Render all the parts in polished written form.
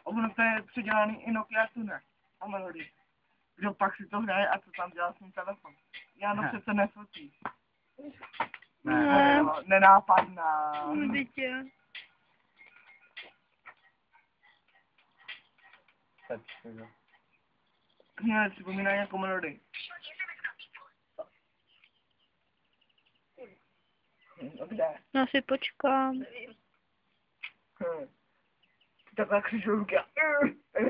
ono to je předělaný i Nokia Tune. A melodii. Kdo pak si to hraje a co tam dělá s tím telefon. Jáno přece nefotí. Ne. Nenápadná. Dítě. Ne, připomínají jako melodii. Kde? Já si počkám. Takhle křižovky.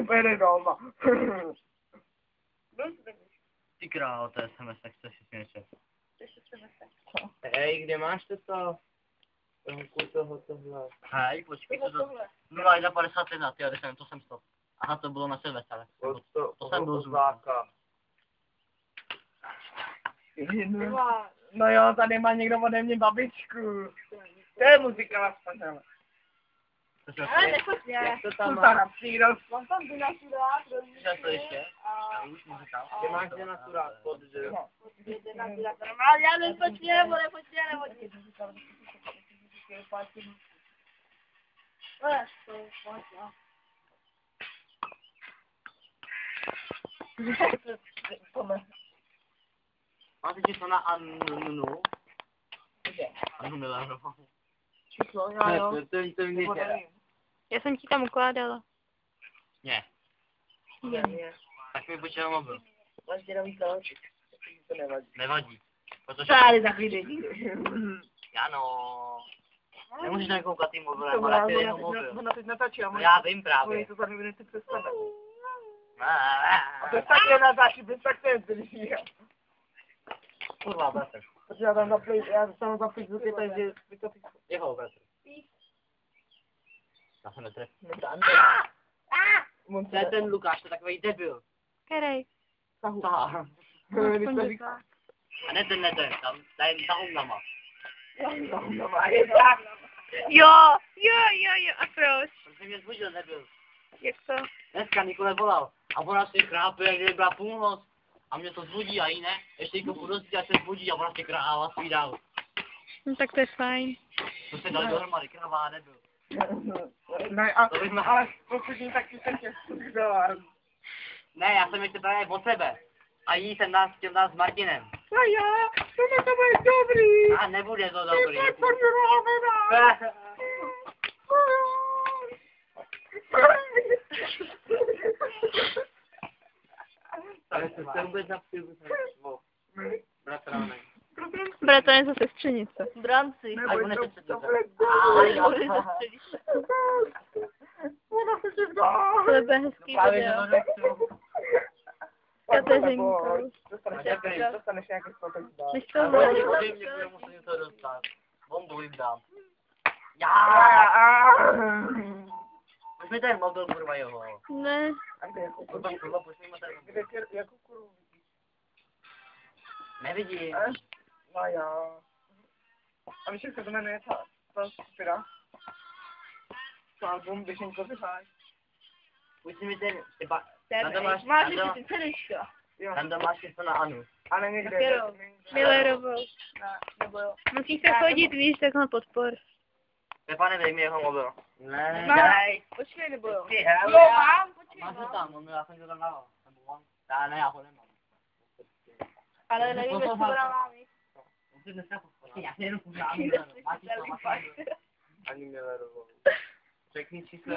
Pojede doma. Ty králo, to je SMS, tak to si směše. Hej, kde máš toto? Tohle. Hej, počkej, co to? 0,51, tyjo, to jsem stop. Aha, to bylo na Silvestra. To jsem byl zváka. No jo, tady má někdo ode mě babičku. To je muzika na spadele. Ale nechoď mě. Jak to tam Sultana máš? přírost. Mám tam denaturát, Co to ještě? Já už muzikál. Kde máš denaturát? Pod D. denaturát. Normálně, já nechoď mě, nechoď mě. Máte číslo na Anu? Anu Millerovou. Číslo, já jo. To víte. Já jsem ti tam ukládala. Ne. Tak mi počítal mobil. Máš děravý kaleček. To nevadí. Nevadí. Protože... Tady takový děti. Jano. Nemůžeš nekoukat tím mobilem, ale ty jeho mobil. Ona teď natáčí a Já vím právě. to za 2 minuty přestane. A to A je tak je natáčí, bez tak to je drží. kurva, bratr. Protože já tam zaplit zvuky, takže by to fixo. Jeho bratr. Já se netrefím. To je ten Lukáš, to je takový debil. Kerej. Tahu. Tahá. A ne ten, tam tahumnama. Jo. A proč? Protože mě zbudil debil. Jak to? Dneska Nikole volal. A ona si krápe, jak kdyby byla půlnoc. A mě to zbudí a jí ne. Ještě jako půlnoci a se zbudí a ona si krála svý dál. No tak to je fajn. To se dali dohromady, kravá nebyl. Ne, ale pokud ní taky se tě vzala. Ne, já jsem ještě právě od sebe. A jí jsem chtěl dát s Martinem. A já, to bude dobrý. A nebude to dobrý. Ale to se vůbec napiju. Bratrané. Bratr ze sestřenice. Branci. A on ještě se to. Ona se ti vdá. To je hezký video. Kateřinko. Dostaneš nějaký spotek dál. Než to Já bylo. vím, někdo musí něco dostat. Bombu jim dám. Už mi ten mobil, kurva, jeho. Ne. Kurva, pojď mi ten mobil. Jakou kurvu? Nevidím. No jo. A víš, jak se to jmenuje ta skupina? To album, když jim to vyhláš. Pojď mi ten, typa, Máš ty cenička. tam máš něco na Anu. Ale někde. Takéro. Millerovou. Nebo jo. Musí se chodit, víš, takhle podpor. Pepa, nedej mi jeho mobil. Ne. Máš. Počkej, nebo jo. Jo, mám, počkej. Máš ho tam, on, já jsem to tam dával. Nebo on? Já ho nemám. Ale nevím, jestli to dává víc. Musím dneska poskočit. Já si jenom pořádám. Ani Millerovou. Řekni číslo.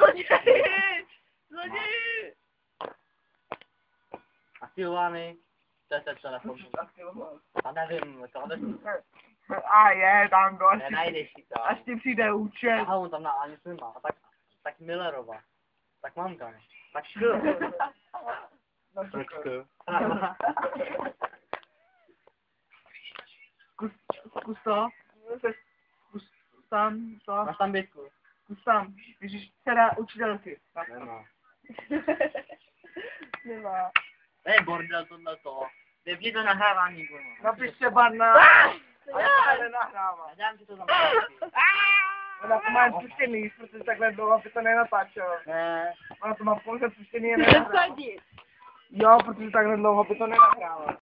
Zloděj! Aktivovaný. To je ten telefon. A nevím, to A je, tam to. nenajdeš si to. Až ti přijde účet. Aha, on tam na Ani má. Tak Millerova. Tak mamka, ne? Tak Zkus to. Zkus tam to. máš tam bitku? Zkus tam. Ježíš, dcera učitelky. Nemá. Nemá. To je bordel tohleto. Vypni to nahrávání, kurva. Napiš třeba na... A já to nenahrávám. Nedám ti to tam. Ona to má spuštěný, protože takhle dlouho by to nenatáčelo. Ne. Ona to má pouze spuštěný a nenahrává. Zasadit. Jo, protože takhle dlouho by to nenahrávalo.